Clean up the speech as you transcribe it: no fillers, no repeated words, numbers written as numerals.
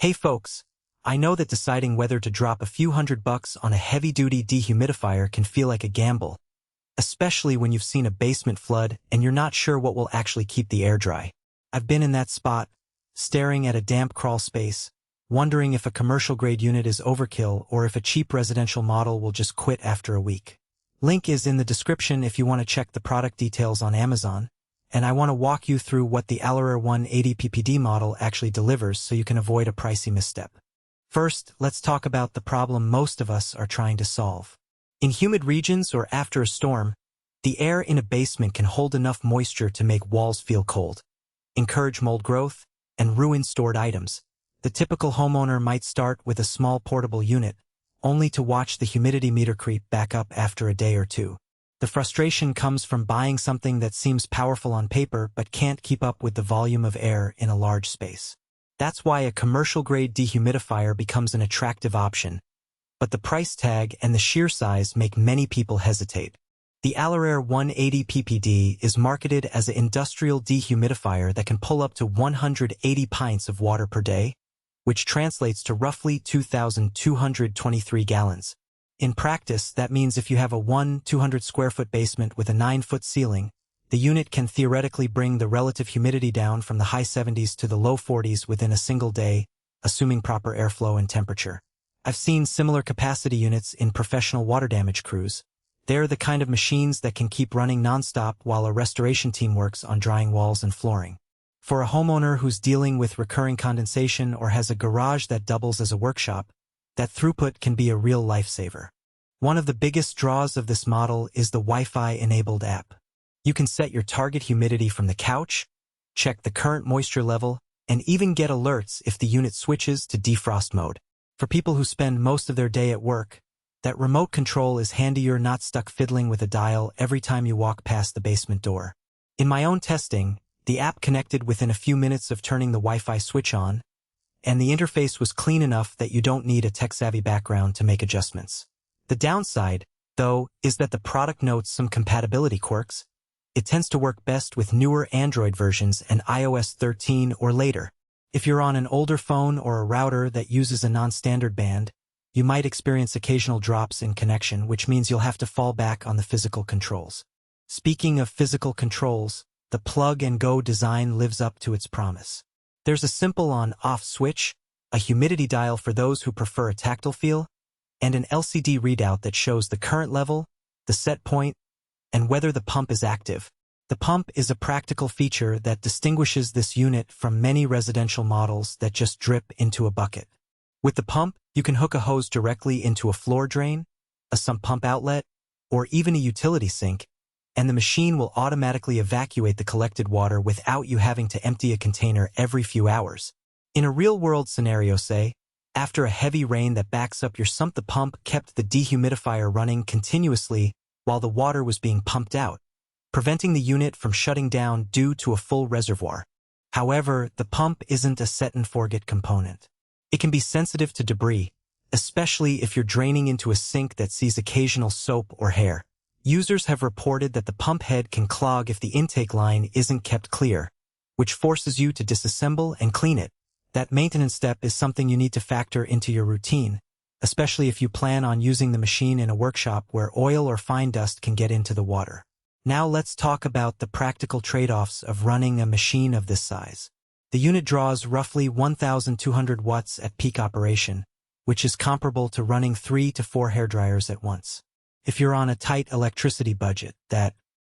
Hey folks, I know that deciding whether to drop a few $100 on a heavy-duty dehumidifier can feel like a gamble, especially when you've seen a basement flood and you're not sure what will actually keep the air dry. I've been in that spot, staring at a damp crawl space, wondering if a commercial-grade unit is overkill or if a cheap residential model will just quit after a week. Link is in the description if you want to check the product details on Amazon, and I want to walk you through what the ALORAIR 180 PPD model actually delivers so you can avoid a pricey misstep. First, let's talk about the problem most of us are trying to solve. In humid regions or after a storm, the air in a basement can hold enough moisture to make walls feel cold, encourage mold growth, and ruin stored items. The typical homeowner might start with a small portable unit, only to watch the humidity meter creep back up after a day or two. The frustration comes from buying something that seems powerful on paper but can't keep up with the volume of air in a large space. That's why a commercial-grade dehumidifier becomes an attractive option, but the price tag and the sheer size make many people hesitate. The ALORAIR 180 PPD is marketed as an industrial dehumidifier that can pull up to 180 pints of water per day, which translates to roughly 2,223 gallons. In practice, that means if you have a 200 square foot basement with a 9-foot ceiling, the unit can theoretically bring the relative humidity down from the high 70s to the low 40s within a single day, assuming proper airflow and temperature. I've seen similar capacity units in professional water damage crews. They're the kind of machines that can keep running nonstop while a restoration team works on drying walls and flooring. For a homeowner who's dealing with recurring condensation or has a garage that doubles as a workshop, that throughput can be a real lifesaver. One of the biggest draws of this model is the Wi-Fi-enabled app. You can set your target humidity from the couch, check the current moisture level, and even get alerts if the unit switches to defrost mode. For people who spend most of their day at work, that remote control is handy. You're not stuck fiddling with a dial every time you walk past the basement door. In my own testing, the app connected within a few minutes of turning the Wi-Fi switch on, and the interface was clean enough that you don't need a tech-savvy background to make adjustments. The downside, though, is that the product notes some compatibility quirks. It tends to work best with newer Android versions and iOS 13 or later. If you're on an older phone or a router that uses a non-standard band, you might experience occasional drops in connection, which means you'll have to fall back on the physical controls. Speaking of physical controls, the plug-and-go design lives up to its promise. There's a simple on-off switch, a humidity dial for those who prefer a tactile feel, and an LCD readout that shows the current level, the set point, and whether the pump is active. The pump is a practical feature that distinguishes this unit from many residential models that just drip into a bucket. With the pump, you can hook a hose directly into a floor drain, a sump pump outlet, or even a utility sink, and the machine will automatically evacuate the collected water without you having to empty a container every few hours. In a real-world scenario, say, after a heavy rain that backs up your sump, the pump kept the dehumidifier running continuously while the water was being pumped out, preventing the unit from shutting down due to a full reservoir. However, the pump isn't a set-and-forget component. It can be sensitive to debris, especially if you're draining into a sink that sees occasional soap or hair. Users have reported that the pump head can clog if the intake line isn't kept clear, which forces you to disassemble and clean it. That maintenance step is something you need to factor into your routine, especially if you plan on using the machine in a workshop where oil or fine dust can get into the water. Now let's talk about the practical trade-offs of running a machine of this size. The unit draws roughly 1,200 watts at peak operation, which is comparable to running 3 to 4 hairdryers at once. If you're on a tight electricity budget, that